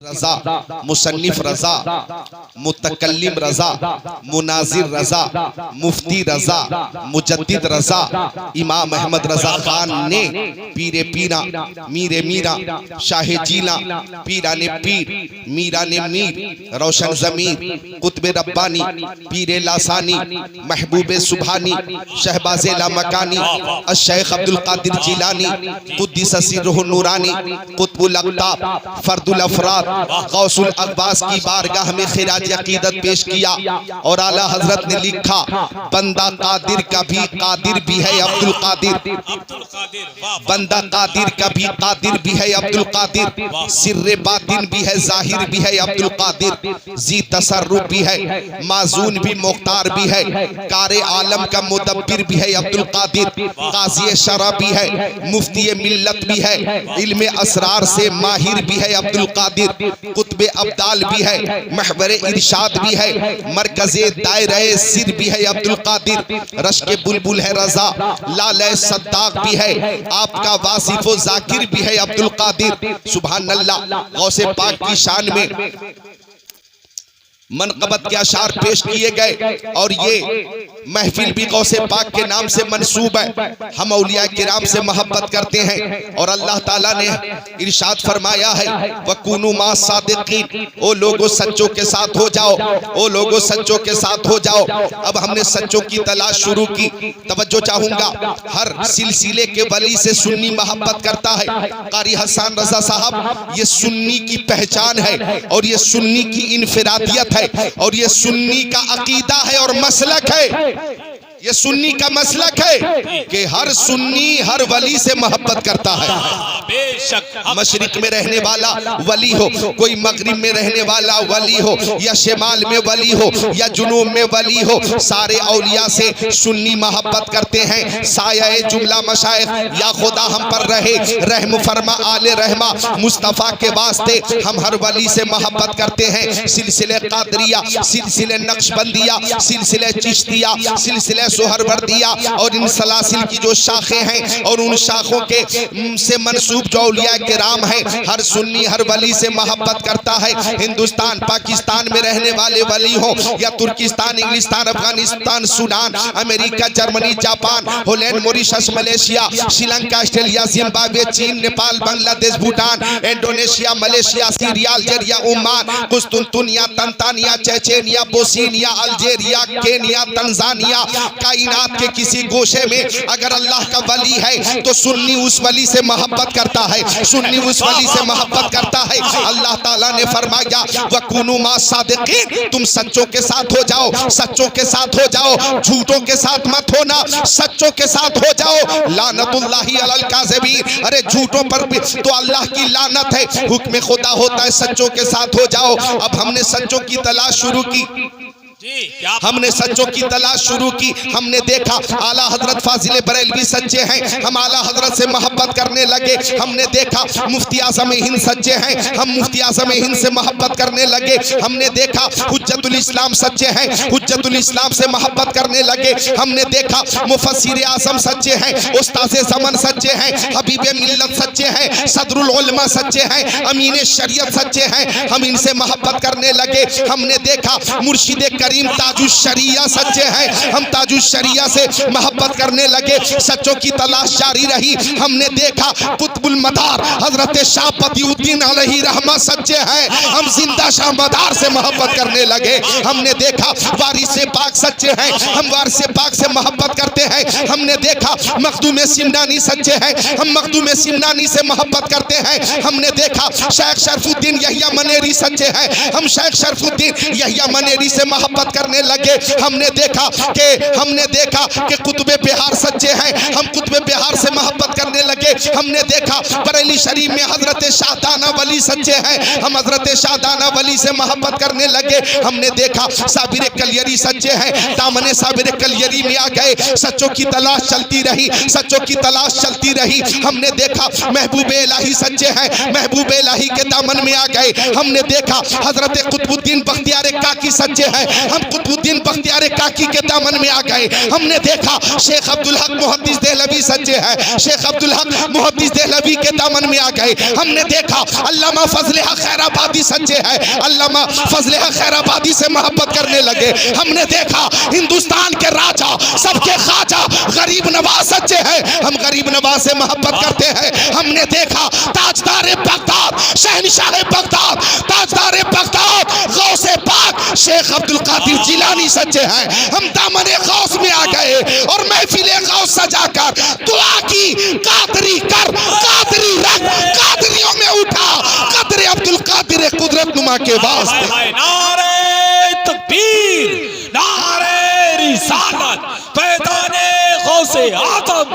रजा, मुसन्निफ रजा, मुतकल्लिम रजा, मुनाजिर रजा, मुफ्ती रजा, मुजद्दिद रजा, इमाम अहमद रजा खान ने पीरे पीरा, मीरे मीरा, शाहे जीला, पीरा ने पीर, मीरा ने मीर, रोशन जमीर, कुतबे रब्बानी, पीरे लासानी, महबूबे सुभानी, शहबाजे लामकानी, अश-शेख अब्दुल कादिर जिलानी, कुद्दिस सिर्रुहु नूरानी, कुतबुल अक़ताब, फर्दुल अफराद, गौसुल अक़बास की बारगाह में खिराज अक़ीदत पेश किया और आला हजरत ने लिखा, बंदा कादिर का भी कादिर भी है अब्दुल कादिर, बंदा कादिर का भी कादिर भी है अब्दुल कादिर, सिर्रे बातिन भी है जाहिर भी है अब्दुल कादिर, जी तसर्रुफ भी है, माजून भी मुख्तार भी है, कारे आलम का मुदब्बिर भी है अब्दुल कादिर, काज़ी शरा भी है, मुफ्ती मिल्लत भी है, इल्मे असरार से माहिर भी है अब्दुल कादिर, कुतबे अब्दाल भी है, महबरे इरशाद भी है, मरकज़े दायरे सिर भी है अब्दुल कादिर, रश्के बुलबुल है रजा, लाले सद्दाक भी है, आपका वासिफ़ो जाकिर भी है अब्दुल कादिर। सुभान अल्लाह। गौसे पाक की शान में मनक़बत के अशार पेश किए गए और ये महफिल भी गौसे पाक के नाम से मंसूब है। हम औलिया किराम से मोहब्बत करते हैं और अल्लाह ताला ने इरशाद फरमाया है, वकुनु मा सादिकीन, ओ लोगों सच्चों के साथ हो जाओ, ओ लोगों सच्चों के साथ हो जाओ। अब हमने सच्चों की तलाश शुरू की। तवज्जो चाहूंगा, हर सिलसिले के वली से सुन्नी मोहब्बत करता है। कारी हसन रजा साहब, ये सुन्नी की पहचान है और ये सुन्नी की इनफिरादियत है और ये सुन्नी का अकीदा है और मसलक है। ये सुन्नी का मसलक है कि हर सुन्नी हर वली से मोहब्बत करता है। बेशक मशरिक में रहने वाला वली हो, कोई मगरिब में रहने वाला वली हो, या शिमाल में वली हो, या जुनूब में वली हो, सारे औलिया से सुन्नी मोहब्बत करते हैं। साया जुमला मशाइख, या खुदा हम पर रहे, रहम फरमा आले रहमा मुस्तफ़ा के वास्ते हम हर वली से मोहब्बत करते हैं। सिलसिले कादरिया, सिलसिले नक्शबंदिया, सिलसिले चिश्तिया, सिलसिले सुहरवर्दिया और इन सलासिल की जो शाखें हैं और उन शाखों के से मंसूब जो औलिया किराम हैं, हर सुन्नी हर वली से मोहब्बत करता है। हिंदुस्तान पाकिस्तान में रहने वाले वली हो, या तुर्किस्तान, इंग्लिस्तान, Afghanistan, Sudan, America, Germany, Japan, Holland, Mauritius, Malaysia, Sri Lanka, Australia, Zimbabwe, चीन, Nepal, Bangladesh, Bhutan, Indonesia, Malaysia, Syria, Algeria, Oman, कुस्तुनतुनिया, तंतानिया, Chechnya, Bosnia, Algeria, Kenya, Tanzania, कायनात के किसी गोशे में अगर अल्लाह का वली है तो सुन्नी उस वली से मोहब्बत करता है, सुन्नी उस वली से मोहब्बत करता है। अल्लाह ताला ने फरमाया, वकुनु मा सादिकीन, तुम सच्चों के साथ हो जाओ, सच्चों के साथ हो जाओ, झूठों के साथ मत होना, सच्चों के साथ हो जाओ। लानतुल्लाहि अलल काज़िबीन, अरे झूठों पर भी तो अल्लाह की लानत है। हुक्म खुदा होता है सच्चों के साथ हो जाओ। अब हमने सच्चों की तलाश शुरू की, हमने सच्चों की तलाश शुरू की। हमने देखा आला हजरत फाजिल बरेलवी सच्चे हैं, हम आला हजरत से मोहब्बत करने लगे। हमने देखा मुफ्ती आज़म हिंद सच्चे हैं, हम मुफ्ती आज़म हिंद से मोहब्बत करने लगे। हमने देखा हुज्जतुल इस्लाम सच्चे हैं, हुज्जतुल इस्लाम से मोहब्बत करने लगे। हमने देखा मुफस्सिर आज़म सच्चे हैं, उस्ताद ज़मान सच्चे हैं, हबीबे मिल्लत सच्चे हैं, सदरुल उलमा सच्चे हैं, अमीन शरीयत सच्चे हैं, हम इनसे मोहब्बत करने लगे। हमने देखा मुर्शिद करीम ताजुश शरिया सच्चे हैं, हम ताजुश शरिया से मोहब्बत करने लगे। सच्चों की तलाश जारी रही। हमने देखा कुतुबुल मदार हजरत शाह बदिउद्दीन अलैहि रहमा सच्चे हैं, हम जिंदा शाह मदार से मोहब्बत करने लगे। हमने देखा वारिस पाक सच्चे हैं, हम वारिस पाक से मोहब्बत करते हैं। हमने देखा मखदूम सिमनानी सच्चे हैं, हम मखदूम सिमनानी से मोहब्बत करते हैं। हमने देखा शेख शरफुद्दीन यहिया मनेरी सच्चे हैं, हम शेख शरफुद्दीन यहिया मनेरी से मोहब्बत करने लगे। हमने देखा कि कुतुबे बिहार सच्चे हैं, हम कुतुबे बिहार से मोहब्बत करने लगे। हमने देखा बरेली शरीफ में हजरत शाहदाना वली सच्चे हैं, हम हजरत शाहदाना वली से मोहब्बत करने लगे। हमने देखा साबिर कलियरी सच्चे हैं, दामने साबिर कलियरी में आ गए। सच्चों की तलाश चलती रही, सच्चों की तलाश चलती रही। हमने देखा महबूब इलाही सच्चे हैं, महबूब इलाही के दामन में आ गए। हमने देखा हजरत कुतुबुद्दीन बख्तियार काकी सच्चे हैं, हम कुतुबुद्दीन बख्तियार काकी के दामन में आ गए। हमने देखा शेख अब्दुल हक मुहद्दिस देहलवी सच्चे हैं, शेख अब्दुल हक मुहद्दिस देहलवी के दामन में आ गए। हमने देखा अल्लामा फजले हक खैराबादी सच्चे हैं, अल्लामा फजले हक खैराबादी से मोहब्बत करने लगे। हमने देखा हिंदुस्तान के राजा सबके ख्वाजा गरीब नवाज सच्चे हैं, हम गरीब नवाज से मोहब्बत करते हैं। हमने देखा ताजदार बगदाद शहनशाह बगदाद ताजदार बगदाद गौसे पाक शेख अब्दुल कादिर जिलानी सच्चे हैं। हम दामने गौस में आ गए और महफिले गौस सजाकर दुआ की, कादरी कर, कादरी रख, कादरियों में उठा, कदरे अब्दुल कादिर कुदरत नुमा के वास्ते। नारे तकबीर, नारे रिसालत, पैदाने गौसे आदम,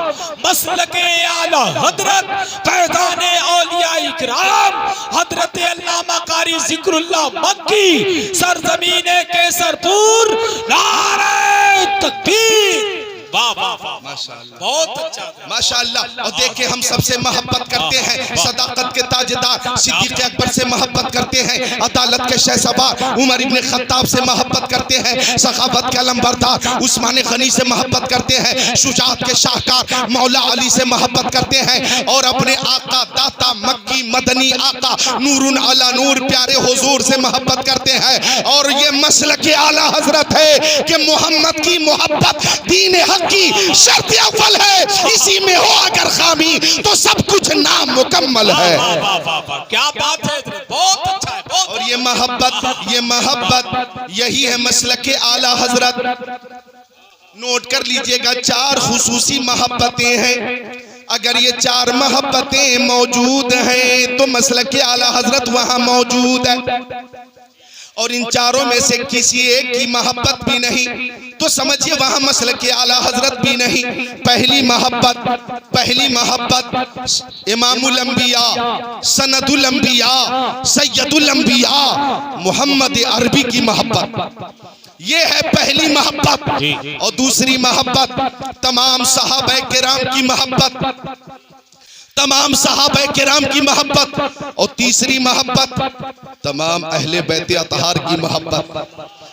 मसलके आला हजरत, पैदाने औलिया इकराम, हजरत अल्लामा कारी जिक्रुल्लाह मक्की, सरजमीने केसरपुर, नारे तकबीर। वाह वाह वाह, माशाअल्लाह, बहुत अच्छा, माशाअल्लाह। और देखिए हम सबसे मोहब्बत करते हैं, सदाकत के ताजदार सिद्दीक़ अकबर से मोहब्बत करते हैं, अदालत के शहसवार उमर इब्ने खत्ताब से मोहब्बत करते हैं, सखावत के अलमबरदार उस्मान गनी से मोहब्बत करते हैं, शुजाअत के शाहकार मौला अली से मोहब्बत करते हैं, और अपने आका दाता मक्की मदनी आका नूरुन अला नूर प्यारे हुजूर से मोहब्बत करते हैं। और ये मसलक आला हजरत है कि मोहम्मद की मोहब्बत दीन हक की शर्त अव्वल है, इसी में हो अगर खामी तो सब कुछ नामुकम्मल है। क्या बात है, बहुत अच्छा है, बहुत। और ये मोहब्बत यही है मसलक आला हजरत। नोट कर लीजिएगा, 4 खुसूसी मोहब्बतें हैं। अगर ये 4 मोहब्बतें मौजूद हैं तो मसलक आला हजरत वहां मौजूद है। और इन चारों में से किसी एक की मोहब्बत भी नहीं तो समझिए वहां मसलक आला हजरत भी नहीं। पहली मोहब्बत इमामुल अंबिया, सनदुल अंबिया, सैयदुल अंबिया मोहम्मद अरबी की मोहब्बत, ये है पहली मोहब्बत। और दूसरी मोहब्बत तमाम सहाबा किराम की मोहब्बत, तमाम सहाबा किराम की मोहब्बत। और तीसरी मोहब्बत तमाम अहले बैत अतहार की मोहब्बत।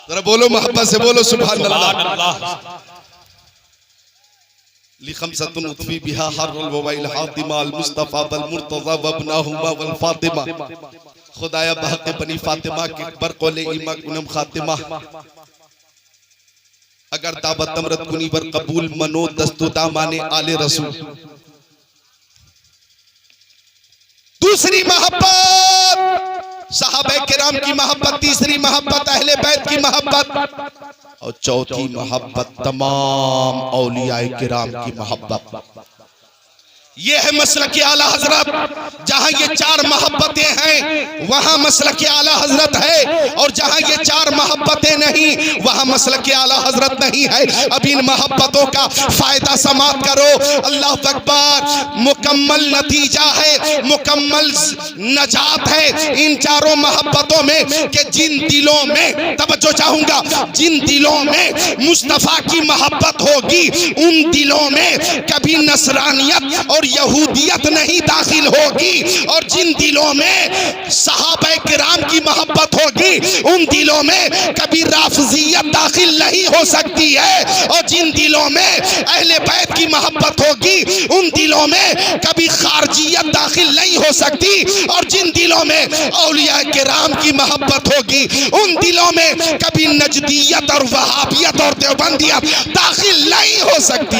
जरा बोलो मोहब्बत से बोलो सुभान अल्लाह। लिखमसतुन उतफी बिहा हर्रुल ववाइल हातिमा अल मुस्तफा वल मुर्तज़ा वबनाहुमा वल फातिमा, खुदाया बहक़ बनी फातिमा के बरक़ौल इमा कुनम खातिमा। अगर दावत तमरत कुनी वर कबूल मनो दस्तु दामाने आले रसूल। दूसरी मोहब्बत सहाबा किराम की मोहब्बत, तीसरी मोहब्बत अहले बैत की मोहब्बत, और चौथी मोहब्बत तमाम औलियाए किराम की मोहब्बत। ये है मसलक आला हजरत। जहां ये 4 मोहब्बतें हैं वहां मसलक आला हजरत है, और जहां ये 4 मोहब्बतें नहीं वहां मसलक आला हजरत नहीं है। अब इन मोहब्बतों का फायदा समाप्त करो। अल्लाह अकबर, मुकम्मल नतीजा है, मुकम्मल नजात है इन 4 मोहब्बतों में कि जिन दिलों में, तवज्जो चाहूंगा, जिन दिलों में मुस्तफा की मोहब्बत होगी उन दिलों में कभी नसरानियत और यहूदियत नहीं दाखिल होगी। और जिन दिलों में सहाबा किराम की मोहब्बत होगी उन दिलों में कभी राफिजियत दाखिल नहीं हो सकती है। और जिन दिलों में अहले बैत की मोहब्बत होगी उन दिलों में कभी खारजियत दाखिल नहीं हो सकती। और जिन दिलों में औलिया किराम की मोहब्बत होगी उन दिलों में कभी नजदियत और वहाबियत और देवबंदियत दाखिल नहीं हो सकती।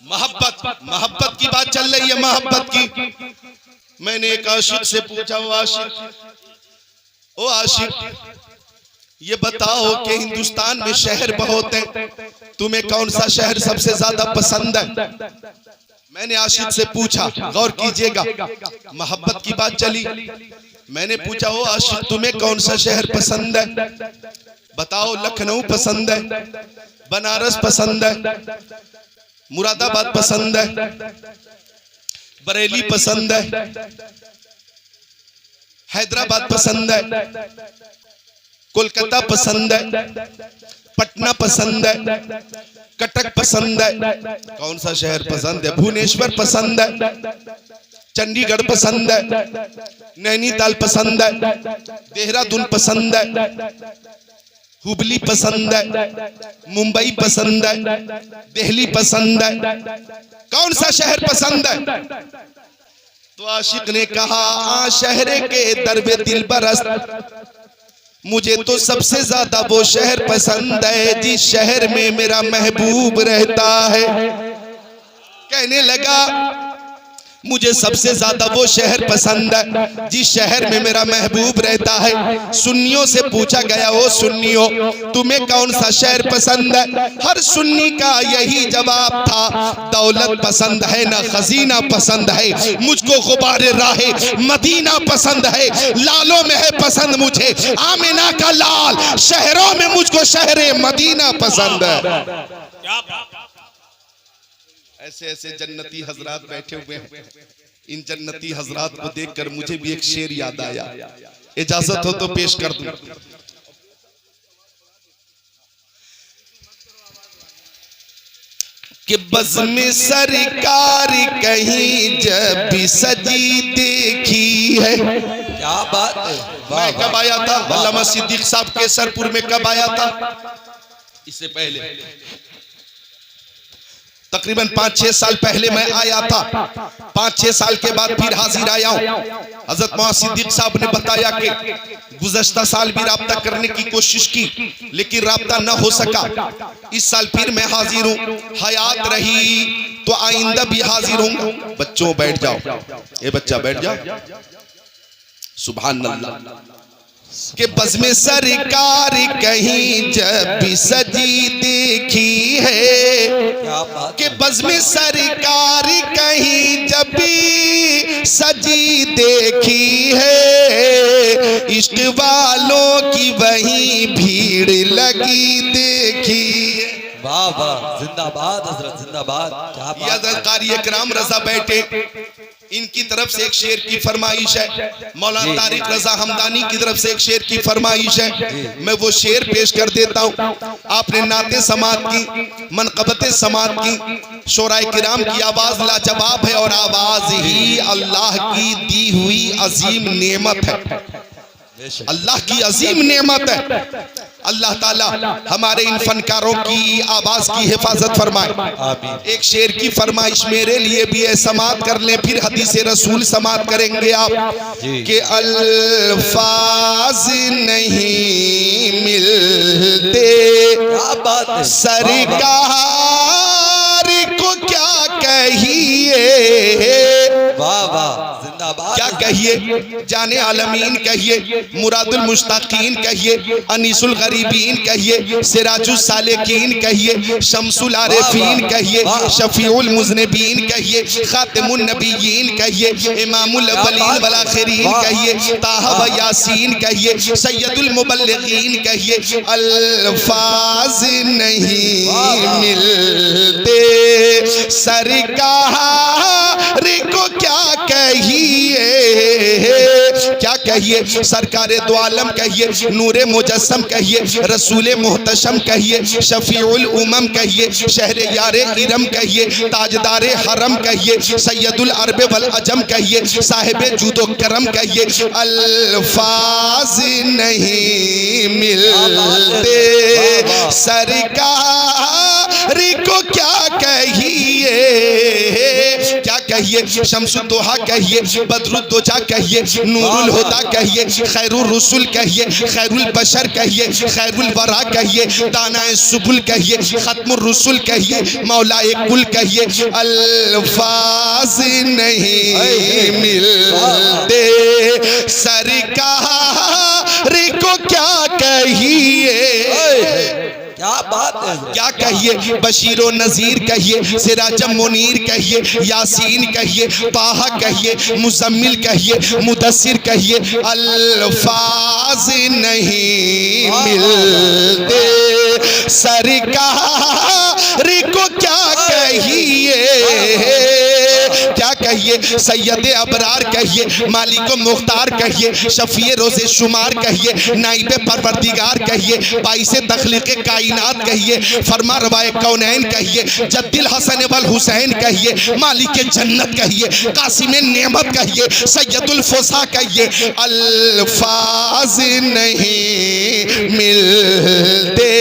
मोहब्बत की बात चल रही है, मोहब्बत की। मैंने एक आशिक से पूछा, ओ आशिक ये बताओ कि हिंदुस्तान में शहर बहुत हैं, तुम्हें कौन सा शहर सबसे ज्यादा पसंद है? मैंने आशिक से पूछा, गौर कीजिएगा, मोहब्बत की बात चली। मैंने पूछा, ओ आशिक तुम्हें कौन सा शहर पसंद है? बताओ, लखनऊ पसंद है, बनारस पसंद है, मुरादाबाद पसंद है, बरेली पसंद है, हैदराबाद पसंद है, कोलकाता पसंद है, पटना पसंद है, कटक पसंद है। कौन सा शहर पसंद है? भुवनेश्वर पसंद है, चंडीगढ़ पसंद है, नैनीताल पसंद है, देहरादून पसंद है, हुबली पसंद है, मुंबई पसंद है, दिल्ली पसंद है, कौन सा शहर पसंद है? तो आशिक ने कहा शहर के दरबे दिल बरस, मुझे तो सबसे ज्यादा वो शहर पसंद है जिस शहर में मेरा महबूब रहता है। कहने लगा मुझे सबसे ज्यादा वो शहर पसंद है जिस शहर में मेरा महबूब रहता है। सुन्नियों से पूछा गया, ओ सुन्नियों तुम्हें कौन सा शहर पसंद है? हर सुन्नी का यही जवाब था, दौलत पसंद है ना खजीना पसंद है, मुझको गुबारे राहे मदीना पसंद है, लालों में है पसंद मुझे आमिना का लाल, शहरों में मुझको शहरे मदीना पसंद है। क्या बात। ऐसे ऐसे जन्नती हजरात बैठे हुए हैं। इन जन्नती हजरात को देखकर मुझे भी एक शेर याद आया, इजाजत हो तो पेश कर दूं। कि बज़्म सरकार कहीं जब भी सजी देखी है। क्या बात है। मैं कब आया था? अल्लामा सिद्दीक साहब केसरपुर में कब आया था? इससे पहले तकरीबन 5-6 साल पहले मैं आया था। 5-6 साल के बाद फिर हाजिर आया हूं। हजरत मौलाना सिद्दीक साहब ने बताया कि गुज़श्ता साल भी राब्ता करने की कोशिश की लेकिन राब्ता न हो सका। इस साल फिर मैं हाजिर हूं, हयात रही तो आइंदा भी हाजिर हूं। बच्चों बैठ जाओ, ये बच्चा बैठ जाओ। सुभान अल्लाह। कि बज़्म सरकार कहीं जब भी सजी देखी है, कि बज़्म सरकार कहीं जब भी सजी देखी है, इश्क वालों की वहीं भीड़ लगी देखी है। वाह वाह, जिंदाबाद हजरत जिंदाबाद। ये हजरत कारी इकराम रजा बैठे, इनकी तरफ से एक शेर की फरमाइश है। मौलाना तारिक रजा हमदानी की तरफ से एक शेर की फरमाइश है। मैं वो शेर पेश कर देता हूँ। आपने नाते समात की, मनकबते समात की, शोराए किराम की आवाज लाजवाब है और आवाज ही अल्लाह की दी हुई अजीम नेमत है। अल्लाह की अजीम नेमत है। अल्लाह ताला हमारे इन फनकारों की आवाज की हिफाजत फरमाए। एक शेर की फरमाइश मेरे लिए भी है, समात कर लें फिर हदीस रसूल समात करेंगे आप। कि अल्फाज नहीं मिलते सरकार को क्या कहिए। वाह वाह, जिंदाबाद। क्या कहिए? जाने आलमीन कहिए, मुरादुल मुश्ताकीन कहिए, अनीसुल गरीबीन कहिए, सिराजुल सालिकीन कहिए, शम्सुल आरिफीन कहिए, शफीउल मुज़निबीन कहिए, खातिमुन नबिय्यीन कहिए, इमामुल अव्वलीन वल आखिरीन कहिए, ताहा व यासीन कहिए, सैयदुल मुबल्लिगीन कहिए। अल्फाज नहीं मिलते सरकार को क्या कहिए। क्या कहिए? सरकारे दो आलम कहिए, नूरे मुजस्सम कहिए, रसूले मुहतशम कहिए, शफीउल उमम कहिए, शहरे यारे इरम कहिए, ताजदारे हरम कहिए, सैयदुल अरब वल अजम कहिए, साहिबे जूदो करम कहिए। अल्फाज नहीं मिलते सरकार को क्या कहिए। क्या कहिए? शम्सुद्दोहा कहिए, बदरुद्दोजा कहिए, नूरुल हुदा कहिए, खैरुर रसूल कहिए, खैरुल बशर कहिए, खैरुल वरा कहिए, दानाए सुबुल कहिए, खत्मुर रसूल कहिए, मौलाए कुल कहिए। अल्फाज नहीं मिलते सरकार को क्या कहिए। क्या बात है। क्या कहिए? बशीरो नजीर कहिए, सिराजम मुनीर कहिए, यासीन कहिए, ताहा कहिए, मुजम्मिल कहिए, मुदस्सिर कहिए। अल्फाज नहीं मिलते सरकार को क्या कहिए। क्या कहिए, सैयद अबरार कहिए, मालिक मुख्तार कहिए, शफी रोज़े शुमार कहिए, नाइब परवरदिगार कहिए, बाइस तख्लीक़ कायनात कहिए, फरमा रवाए कौनैन कहिए, जद्दिल हसन वल हुसैन कहिए, मालिक जन्नत कहिए, कासिम नेमत कहिए, सैयदुल फुसा कहिए। अल्फाज नहीं मिलते,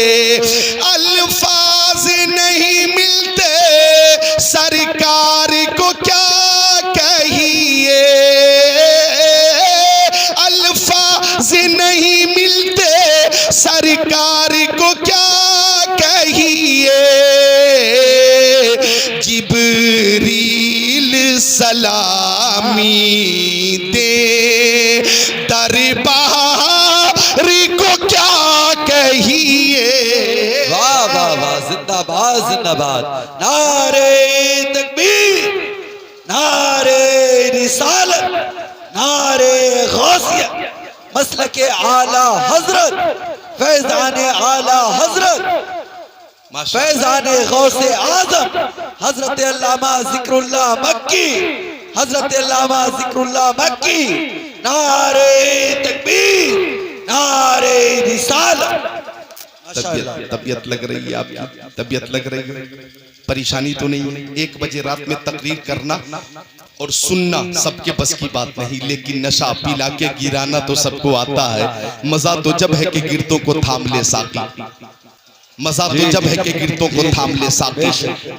अल्फाज नहीं मिलते, सरकार को क्या कहिए, अल्फाज नहीं मिलते, सरकार को क्या कहिए। जिब्रील सलामी दे, दरबार को क्या कहिए। वाह वाह वाह, जिंदाबाद जिंदाबाद। नारे तकबीर, नारे रिसालत, नारे गौसियत, मसलके आला हजरत, फैज़ाने आला हजरत, फैज़ाने गौसे आज़म हजरत अल्लामा ज़िक्रुल्लाह मक्की, हजरत अल्लामा ज़िक्रुल्लाह मक्की। नारे तकबीर, नारे रिसालत। तबीयत लग रही है आपकी, तबीयत लग रही है, परेशानी तो नहीं है। 1 बजे रात में तकरीर करना और सुनना सबके बस की बात नहीं, लेकिन नशा पिला के गिराना तो सबको आता है। मजा तो जब है कि गिरतों को थाम ले साकी, मजा तो जब है कि गिरतों को थाम ले साकी।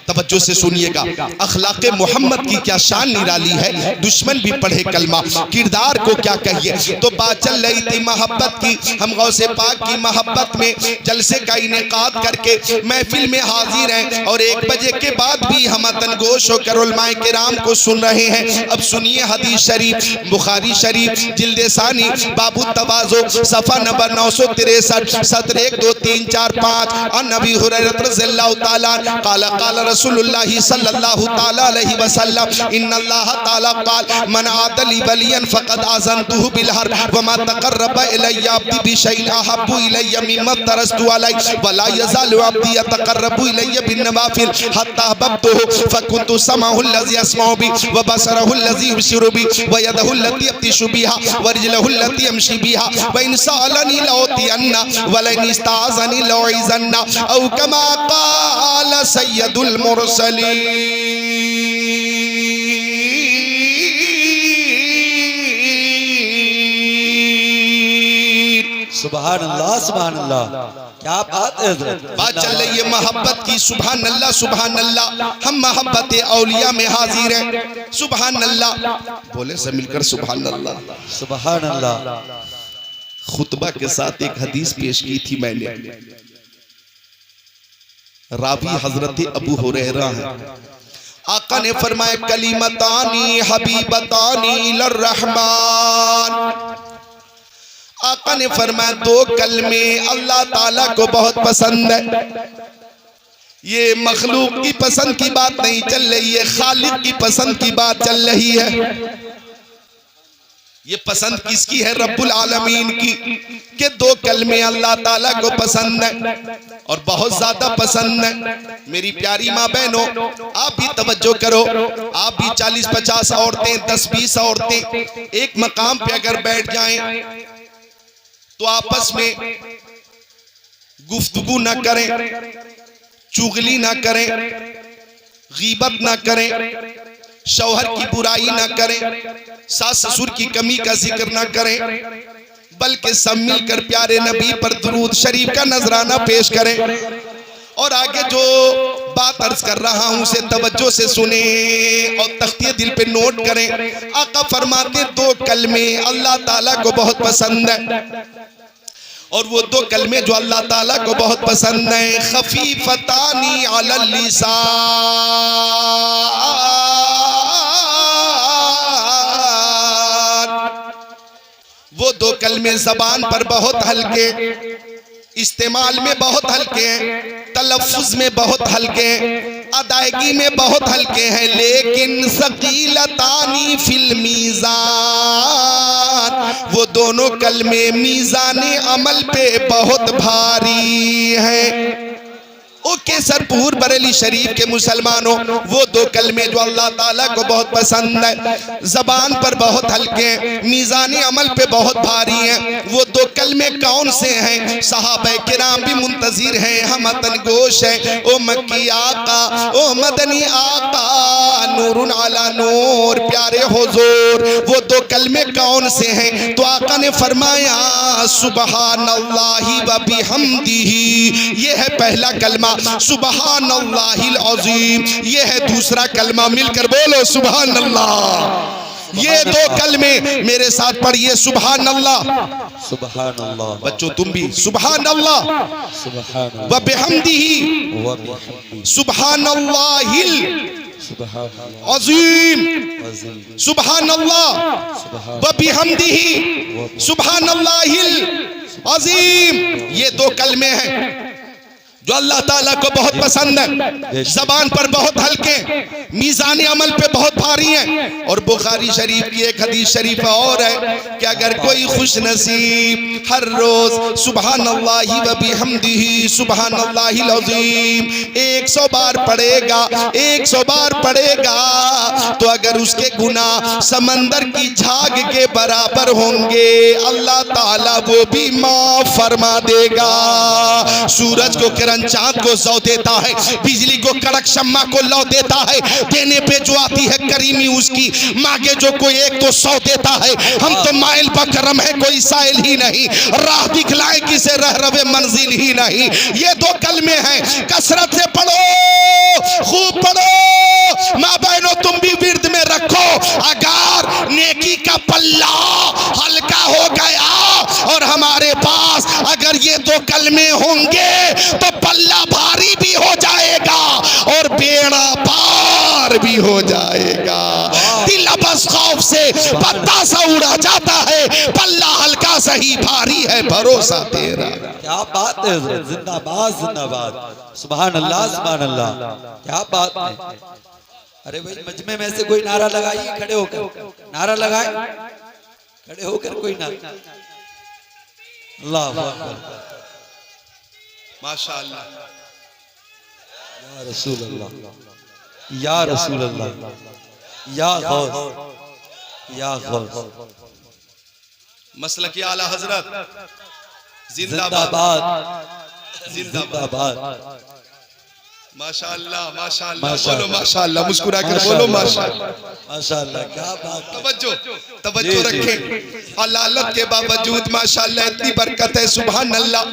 तवज्जो से सुनिएगा, अखलाक़े मोहम्मद की क्या शान निराली है, दुश्मन भी पढ़े कलमा, किरदार को क्या कहिए। तो बात चल रही थी मोहब्बत की, हम गौसे पाक की मोहब्बत में जलसे का इनेकाद करके महफिल में हाजिर हैं, और 1 बजे के बाद भी हम तनगोश होकर उलमाए किराम को सुन रहे हैं। अब सुनिए हदीस शरीफ, बुखारी शरीफ जिल्द सानी बाबू तवाज़ो सफ़ा नंबर 963, सत्र 1 2 3 4 5। नबी हुरैरा रज़ियल्लाहु ताला क़ाल क़ाल रसूलुल्लाह सल्लल्लाहु ताला अलैहि वसल्लम इन्नल्लाह ताला क़ाल मन आदली वलियन फ़क़द आज़नतुहु बिल हर्ब व मा तक़र्रबा इलैया अब्दी बिशैइन अहब्बु इलैया मिम्मा तरस्तु अलैहि व ला यज़ालु अब्दी यतक़र्रबु इलैया बिन नवाफ़िल हत्ता अहबब्तुहु फ़कुन्तु समअहु अल्लज़ी यस्मअु बिही व बसरहु अल्लज़ी युबसिरु बिही व यदहु अल्लती यब्तिशु बिहा व रिजलहु अल्लती यमशी बिहा व इन सअलनी लअतियन्ना व लन इस्ताज़नी लअइज़न्ना औ कमा क़ाल सय्यदुल मुरसलीन। सुभान अल्लाह, सुभान अल्लाह, क्या बात है हज़रत। बात चल रही है मोहब्बत की, सुभान अल्लाह सुभान अल्लाह। हम मोहब्बत औलिया में हाजिर हैं, सुभान अल्लाह। बोले से मिलकर सुभान अल्लाह, सुभान अल्लाह। खुतबा के साथ एक हदीस पेश की थी मैंने, रावी हजरत अबू हुरैरा है। आका ने फरमाया कलिमतानी हबीबतानी इलर्रहमान, आका ने फरमाया 2 कलमे अल्लाह ताला को बहुत पसंद है। ये मखलूक की पसंद की बात नहीं चल रही है, खालिक की पसंद की बात चल रही है। ये पसंद किसकी है? रब्बुल आलमीन की, के 2 कलमे अल्लाह ताला को पसंद है और बहुत ज्यादा पसंद है। मेरी प्यारी माँ बहनों, आप भी तवज्जो करो, आप भी 40-50 औरतें, 10-20 औरतें एक मकाम पे अगर बैठ जाएं तो आपस में गुफ्तगू ना करें, चुगली ना करें, गीबत ना करें, शौहर की बुराई ना करें, सास ससुर की कमी का जिक्र ना करें, बल्कि सब मिलकर प्यारे नबी पर दुरूद शरीफ का नजराना पेश करें। और आगे जो बात अर्ज कर रहा हूं उसे तवज्जो से सुने और तख्तिए दिल पे नोट करें। आका फरमाते 2 कलमे अल्लाह ताला को बहुत पसंद है, और वो 2 कलमे जो अल्लाह ताला को बहुत पसंद है, खफीफतानी अलल लिसान, वो 2 कलमे जबान पर बहुत हल्के, इस्तेमाल में बहुत हल्के हैं, तलफ्फुज में बहुत हल्के हैं, अदायगी में बहुत हल्के हैं, लेकिन सकीलतानी फिल मीज़ान, वो दोनों कलमे मीज़ाने अमल पे बहुत भारी हैं। ओ केसरपुर बरेली शरीफ के मुसलमानों, वो दो कलमे जो अल्लाह ताला को बहुत पसंद है, जबान पर बहुत हल्के, मीज़ान अमल पे बहुत भारी हैं, वो दो कलमे कौन से हैं? सहाबा किराम भी मुंतजिर हैं, हम अतन गोश हैं। ओ मक्की आका, ओ मदनी आका, नूरुन अला नूर, प्यारे हुजूर, वो दो कलमे कौन से हैं? तो आका ने फरमाया सुबहानल्लाहि व बिहम्दिही, ये है पहला कलमा सुबहानल्लाहिल अज़ीम, ये है दूसरा कलमा, मिलकर बोलो सुबहानल्लाह। ये दो कलमे मेरे साथ पढ़िए, सुबहानल्लाह, सुबहानल्लाह। बच्चों तुम भी सुबहानल्लाह सुबहानल्लाह व बिहम्दिही, व बिहम्दिही, सुबहानल्लाहिल सुबहानल्लाह अज़ीम, अज़ीम, सुबहानल्लाह व बिहम्दिही, सुबहानल्लाहिल अज़ीम। ये दो कलमे हैं जो अल्लाह ताला को बहुत पसंद है, जबान पर बहुत हल्के, मीज़ान अमल पे बहुत भारी हैं। और बुखारी शरीफ की एक हदीस शरीफ और है कि अगर कोई खुश नसीब हर रोज सुबहानल्लाहि व बिहम्दिही सुबहानल्लाहिल अज़ीम 100 बार पढ़ेगा, 100 बार पढ़ेगा, तो अगर उसके गुनाह समंदर की झाग के बराबर होंगे, अल्लाह ताला वो भी माफ फरमा देगा। सूरज को किरण, चांद को जौ देता है, बिजली को कड़क, शम्मा को लौ देता है, देने पे जो आती है करीमी उसकी, मांगे जो कोई एक तो 100 देता है। हम तो माइल बकरम है, कोई साइल ही नहीं, राह दिखलाए किसे रह रवे मंजिल ही नहीं। ये दो कलमे हैं, कसरत से पढ़ो, खूब पढ़ो, माँ बहनों तुम भी विर्द में रखो। अगर नेकी का पल्ला हल्का हो गया और हमारे पास अगर ये दो कलमे होंगे तो पल्ला भारी भी हो जाएगा और बेड़ा पार भी हो जाएगा। दिल बस खौफ से पत्ता सा उड़ा जाता है, पल्ला हल्का सही भारी है भरोसा तेरा। क्या बात है, जिंदाबाद जिंदाबाद, सुभान अल्लाह सुभान अल्लाह, क्या बात है। अरे भाई मजमे में से कोई नारा लगाइए, खड़े होकर नारा लगाए, खड़े होकर कोई नारा। अल्लाह अकबर, माशाअल्लाह, या रसूल अल्लाह, या रसूल अल्लाह, या गौस, या गौस, मसलक आला हजरत जिंदाबाद जिंदाबाद जिंदाबाद। माशाअल्लाह माशाअल्लाह, बोलो माशाअल्लाह, मुस्कुरा कर बोलो माशाअल्लाह माशाअल्लाह, क्या बात है। तवज्जो रखें, हलालत के बावजूद माशाअल्लाह इतनी बरकत है, सुभान अल्लाह।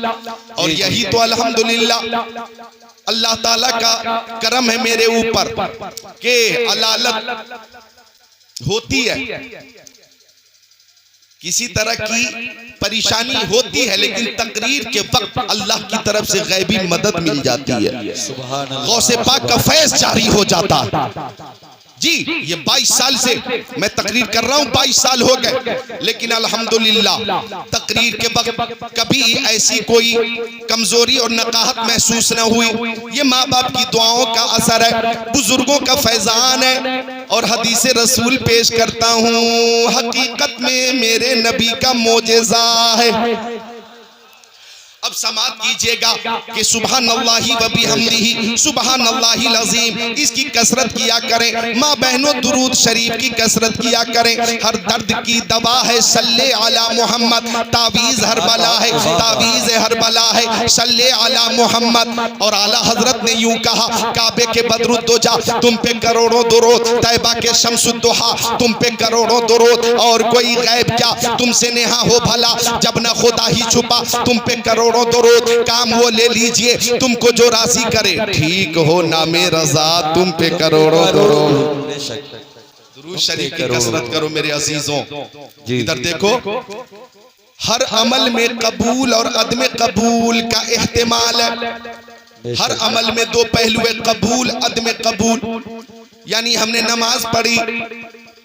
और यही तो अल्हम्दुलिल्लाह अल्लाह ताला का करम है मेरे ऊपर कि हलालत होती है, किसी तरह की परेशानी होती है, लेकिन तकरीर के वक्त अल्लाह की तरफ से गैबी मदद मिल जाती है, सुभान अल्लाह, गौसे पाक का फैज़ जारी हो जाता जी। ये 22 साल से मैं तकरीर कर रहा हूँ, 22 साल हो गए, लेकिन अल्हम्दुलिल्लाह तकरीर के वक्त कभी ऐसी कोई कमजोरी और नकाहत महसूस न हुई। ये माँ बाप की दुआओं का असर है, बुजुर्गों का फैजान है। और हदीस रसूल पेश करता हूँ, हकीकत में मेरे नबी का मोजेज़ा है। अब समात कीजिएगा कि सुबहानल्लाहि व बिहम्दिही सुबहानल्लाहिल अज़ीम, इसकी कसरत किया करें। माँ बहनों दुरूद शरीफ की कसरत किया करें। हर दर्द की दवा है सल्ले अला मोहम्मद, तावीज़ हर बला है, तावीज़ हर बला है, सल्ले अला मोहम्मद। और आला हजरत ने यूं कहा, काबे के बदरुद्दोजा तुम पे करोड़ों दुरूद, तैबा के शम्सुद्दुहा तुम पे करोड़ों दुरूद, और कोई गैब क्या तुमसे नेहा हो भला, जब न खुदा ही छुपा तुम पे करोड़ों दुरूद, काम वो ले लीजिए तुमको जो राजी करे, ठीक हो नामे रजा तुम पे करोड़ों दुरूद। दुरूद शरीफ की कसरत करो मेरे अजीजों। इधर देखो, हर अमल में कबूल और अदम कबूल का एहतिमाल है। हर अमल में दो पहलू है, कबूल अदम कबूल। यानी हमने नमाज पढ़ी,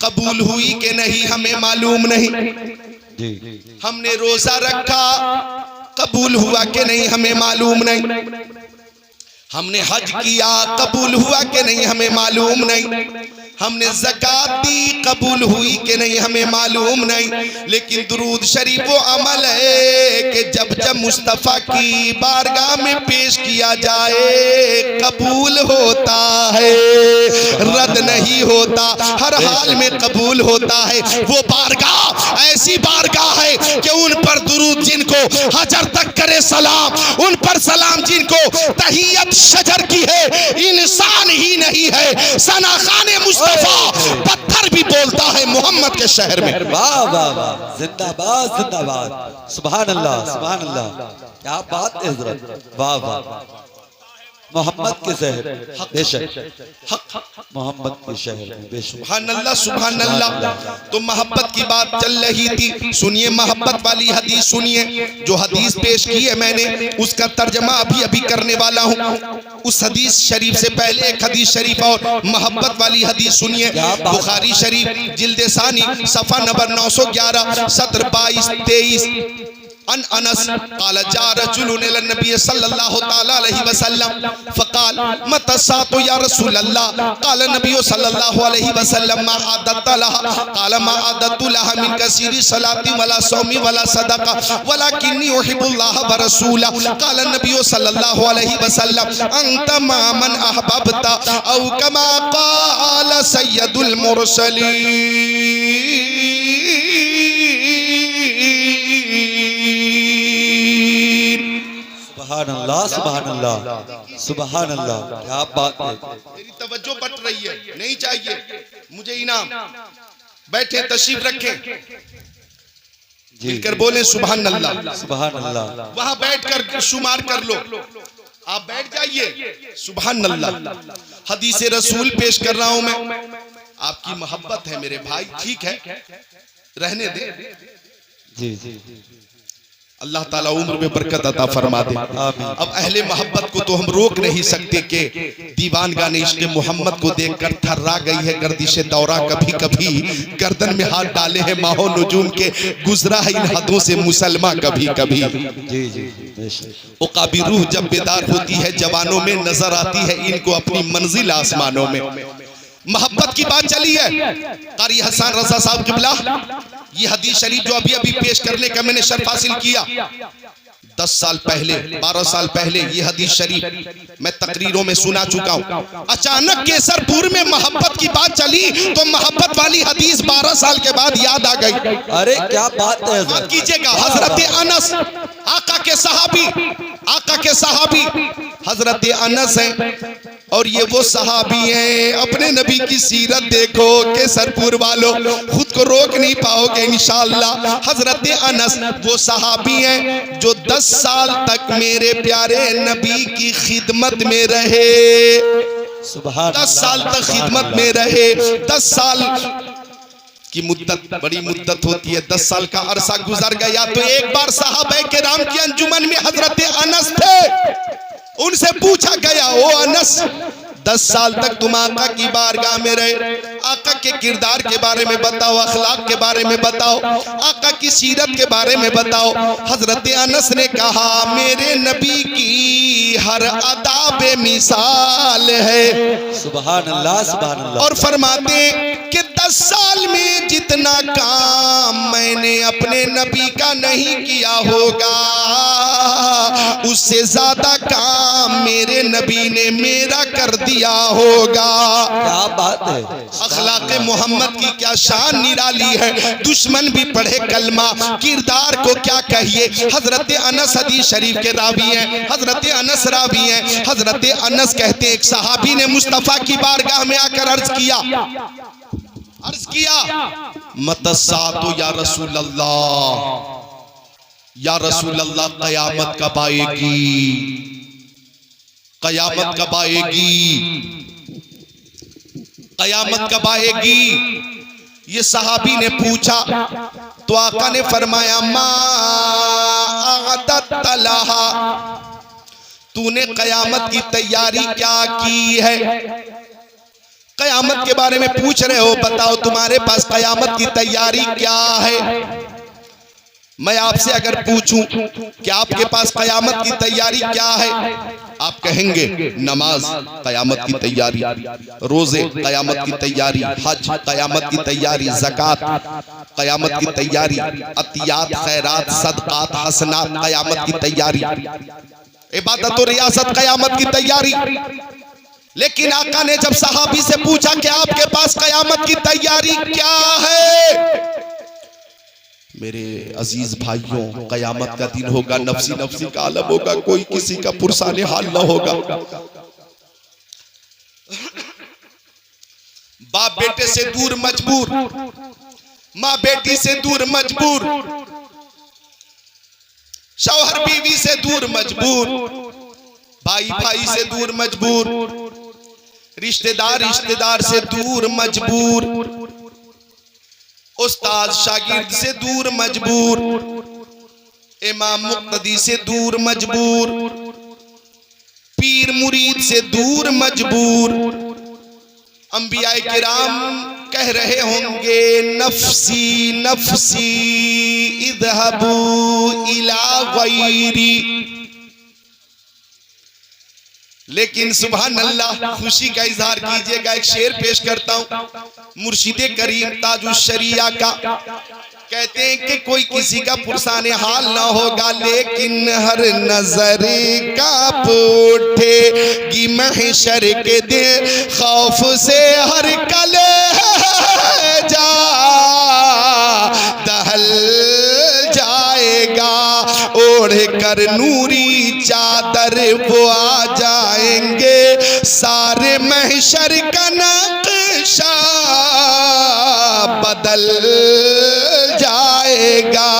कबूल हुई कि नहीं हमें मालूम नहीं, हमने रोजा रखा, कबूल हुआ कि नहीं हमें मालूम नहीं। हमने हज किया कबूल हुआ कि नहीं हमें मालूम नहीं, हमने ज़कात दी कबूल हुई कि नहीं हमें मालूम नहीं, लेकिन दुरूद शरीफ वो अमल है कि जब जब मुस्तफ़ा की बारगाह में पेश किया जाए कबूल होता है, रद्द नहीं होता, हर हाल में कबूल होता है। वो बारगाह ऐसी बारगाह है कि उन पर दुरूद जिनको हजर तक करे सलाम, उन पर सलाम जिनको तहियत शजर की है, इंसान ही नहीं है सना खाने मुस्तफा पत्थर भी बोलता है मोहम्मद के शहर में। वाह वाह वाह, जिंदाबाद जिंदाबाद, सुभान अल्लाह सुभान अल्लाह, क्या बात है हजरत, वाह वाह, मोहम्मद के शहर बेशक, मोहम्मद के शहर बेशक, सुभान अल्लाह सुभान अल्लाह। तो मोहब्बत की बात चल रही थी, सुनिए मोहब्बत वाली हदीस सुनिए। जो हदीस पेश की है मैंने उसका तर्जमा अभी अभी करने वाला हूँ। उस हदीस शरीफ से पहले एक हदीस शरीफ और मोहब्बत वाली हदीस सुनिए। बुखारी शरीफ जिल्द सानी सफा नंबर 911 सत्र 22-23 अन अनस क़ाल जा रजुलुन इला नबी सल्लल्लाहु तआला अलैहि वसल्लम फ़क़ाल मतस्सातु या रसूल अल्लाह, क़ाल नबी सल्लल्लाहु अलैहि वसल्लम मा आदत लहा, क़ाल मा आदतु लहा मिन कसीरी सलाती वला सौमी वला सदका वलाकिन्नी उहिब्बुल्लाह व रसूला, क़ाल नबी सल्लल्लाहु अलैहि वसल्लम अंत मा मन अहबब्ता औ कमा क़ाल सय्यदुल मुरसलीन। सुभान अल्लाह सुभान अल्लाह सुभान अल्लाह, क्या बात है। मेरी तवज्जो बट रही है, नहीं चाहिए मुझे इनाम। बैठे तशरीफ रखें, मिलकर बोले सुभान अल्लाह सुभान अल्लाह। वहां बैठकर शुमार कर लो, आप बैठ जाइए। सुभान अल्लाह। हदीस रसूल पेश कर रहा हूं मैं। आपकी मोहब्बत है मेरे भाई, ठीक है रहने दे। जी जी, अल्लाह ताला उम्र में बरकत अता फरमा दे। अब अहले मोहब्बत को तो हम रोक नहीं सकते कि दीवानगाने इश्क़ मोहम्मद को देखकर थर्रा गई है गर्दिश दौरा, कभी कभी गर्दन में हाथ डाले हैं माहो नजूम के, गुजरा है इन हदों से मुसलमा कभी कभी। जी जी, उकाबी रूह जब बेदार होती है जवानों में, नजर आती है इनको अपनी मंजिल आसमानों में। मोहब्बत की बात चली है। कारी हसन रजा साहब किबला ये हदीस शरीफ जो अभी अभी पेश करने का मैंने शर्फ हासिल किया, 10 साल पहले 12 साल पहले ये हदीस शरीफ मैं तकरीरों में सुना चुका हूँ। अचानक केसरपुर में मोहब्बत की बात चली तो मोहब्बत वाली हदीस 12 साल के बाद याद आ गई। अरे क्या बात है, बात कीजिएगा। हजरत अनस आका के सहाबी, आका के सहाबी हजरत अनस हैं और ये वो सहाबी हैं। अपने नबी की सीरत देखो केसरपुर वालों, खुद को रोक नहीं पाओगे इंशाअल्लाह। हजरत अनस वो सहाबी हैं जो 10 साल तक मेरे प्यारे नबी की खिदमत में रहे। सुभान 10 साल तक खिदमत में रहे। 10 साल की मुद्दत बड़ी मुद्दत होती है, 10 साल का अरसा गुजर गया तो एक बार साहबे किराम की अंजुमन में हजरत अनस थे। उनसे पूछा गया, ओ अनस 10 साल तक तुम आका की बारगाह में रहे, आका के किरदार के बारे में बताओ, अखलाक के बारे में बताओ, आका की सीरत के बारे में बताओ। हजरत अनस ने कहा मेरे नबी की हर अदा बेमिसाल है। सुभान अल्लाह सुभान अल्लाह। और फरमाते कि 10 साल में जितना काम मैंने अपने नबी का नहीं किया होगा उससे ज्यादा काम मेरे नबी ने मेरा कर दिया होगा। क्या बात है। अखलाक़े मोहम्मद की क्या शान निराली है। दुश्मन भी पढ़े कलमा, किरदार को क्या कहिए। हजरत अनस हदीस शरीफ के रावी हैं, हजरत अनस रावी हैं। हजरत अनस कहते एक सहाबी ने मुस्तफा की बारगाह में आकर अर्ज किया मतस्सातु या रसूल अल्लाह, या रसूल अल्लाह कयामत कब आएगी, कयामत कब आएगी, कयामत कब आएगी। ये सहाबी ने पूछा तो आका ने फरमाया मा आदत लहा, तूने कयामत की तैयारी क्या की है। कयामत के बारे में पूछ रहे हो, बताओ तुम्हारे पास कयामत की तैयारी क्या है। मैं आपसे अगर पूछूं कि आपके पास कयामत की तैयारी क्या है, आप कहेंगे नमाज कयामत की तैयारी, रोजे कयामत की तैयारी, हज कयामत की तैयारी, ज़कात कयामत की तैयारी, अतियात खैरात सदकात हसनात कयामत की तैयारी, इबादत और रियासत कयामत की तैयारी। लेकिन आका ने जब सहाबी से पूछा कि आपके पास कयामत की तैयारी क्या है, मेरे अजीज भाइयों, कयामत का दिन होगा, नफसी नफसी का आलम होगा, कोई किसी का पुरसाने हाल ना होगा। बाप बेटे से दूर मजबूर, माँ बेटी से दूर मजबूर, शौहर बीवी से दूर मजबूर, भाई भाई से दूर मजबूर, रिश्तेदार रिश्तेदार से दूर मजबूर, उस्ताद शागिर्द से दूर मजबूर, इमाम मुक्तदी से दूर मजबूर, पीर मुरीद से दूर मजबूर। अंबियाए किराम कह रहे होंगे नफसी नफसी इज़हबू इला गैरी, लेकिन सुभान अल्लाह खुशी का इजहार कीजिएगा। एक शेर पेश करता हूं मुर्शिदे करीम ताजुश शरिया का, कहते हैं कि कोई किसी का पुरसाने हाल ना होगा, लेकिन हर नजर कांप उठेगी महशर के दिन, खौफ से हर कलेजा दहल जाएगा, ओढ़ कर नूरी चादर वो आ जाएंगे, सारे महशर का नक्शा बदल जाएगा।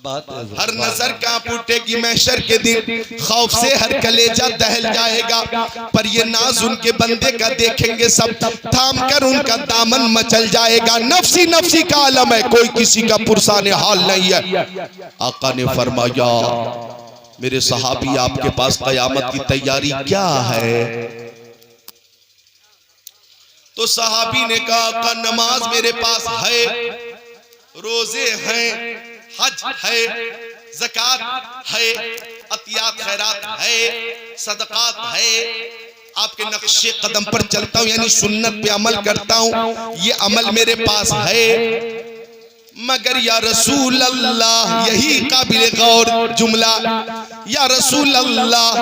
हर नजर कांप उठेगी महशर के दिन, खौफ से हर कलेजा दहल जाएगा, पर ये नाज उनके बंदे का देखेंगे सब, थाम कर उनका दामन मचल जाएगा। नफसी नफसी का आलम है, कोई किसी का पुरसाने हाल नहीं है। आका ने फरमाया मेरे सहाबी आपके पास कयामत की तैयारी क्या है? तो सहाबी ने कहा आका नमाज मेरे पास है, रोजे हैं, हज है, ज़कात है, अतियात खैरात है, सदकात है, आपके नक्शे कदम पर चलता हूं, यानी सुन्नत पे अमल करता हूं, ये अमल मेरे पास है। मगर या रसूल अल्लाह, यही काबिल गौर जुमला, या रसूल अल्लाह,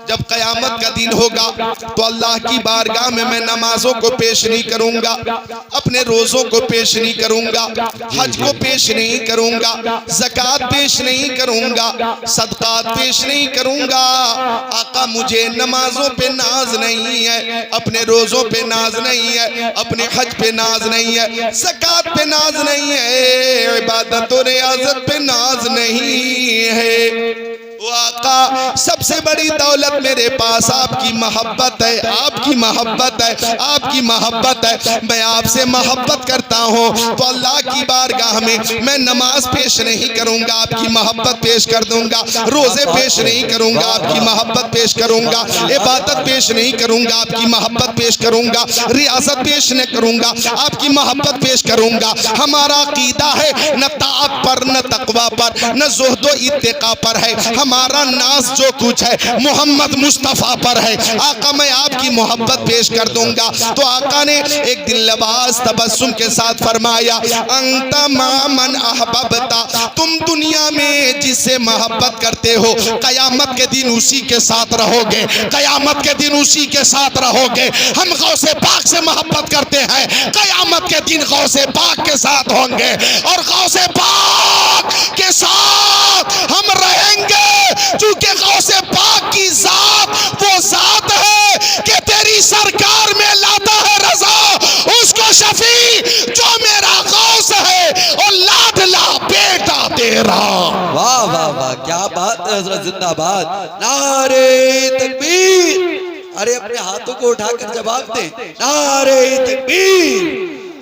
जब कयामत का दिन होगा तो अल्लाह की बारगाह में मैं नमाजों को पेश नहीं करूंगा, अपने रोजों को पेश नहीं करूंगा, हज को पेश नहीं करूंगा, ज़कात पेश नहीं करूंगा, सदकात पेश नहीं करूंगा। आका मुझे नमाजों पे नाज नहीं है, अपने रोजों पे नाज नहीं है, अपने हज पे नाज नहीं है, ज़कात पे नाज नहीं है, इबादत और रियासत पे नाज नहीं है। वो आका सबसे बड़ी दौलत मेरे पास आपकी मोहब्बत है, आपकी मोहब्बत है, आपकी मोहब्बत है। मैं आपसे मोहब्बत करता हूँ तो अल्लाह की बारगाह में मैं नमाज पेश नहीं करूँगा, आपकी मोहब्बत पेश कर दूंगा, रोजे पेश नहीं करूँगा, आपकी मोहब्बत पेश करूँगा, इबादत पेश नहीं करूँगा, आपकी मोहब्बत पेश करूँगा, रियासत पेश नहीं करूँगा, आपकी मोहब्बत पेश करूँगा। हमारा अकीदा है न ताअत पर, न तकवा पर, न ज़ुहद इत्तिका पर है, हमारा नाज जो कुछ है मोहम्मद मुस्तफा पर है। आका मैं आपकी मोहब्बत पेश कर दूंगा। तो आका ने एक दिन लबास तबस्सुम के साथ फरमाया अंता मन अहबबता, तुम दुनिया में जिससे मोहब्बत करते हो कयामत के दिन उसी के साथ रहोगे, कयामत के दिन उसी के साथ रहोगे। हम गौसे पाक से मोहब्बत करते हैं, कयामत के दिन गौसे पाक के साथ होंगे और गौसे पाक के साथ हम रहेंगे, क्योंकि गौसे पाक की जात वो जात है कि तेरी सरकार में लाता है रजा उसको शफी जो मेरा गौस है और लाडला बेटा तेरा। वाह वाह वाह, क्या बात है हज़रत, जिंदाबाद, नारे तकबीर। अरे अपने हाथों को उठाकर जवाब दें, नारे तकबीर,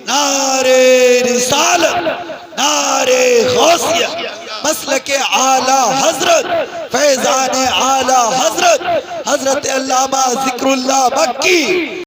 नारे रिसालत, नारे गौसिया, मसलके आला हजरत, फैजान आला हजरत, हजरत अल्लामा जिक्रुल्लाह मक्की।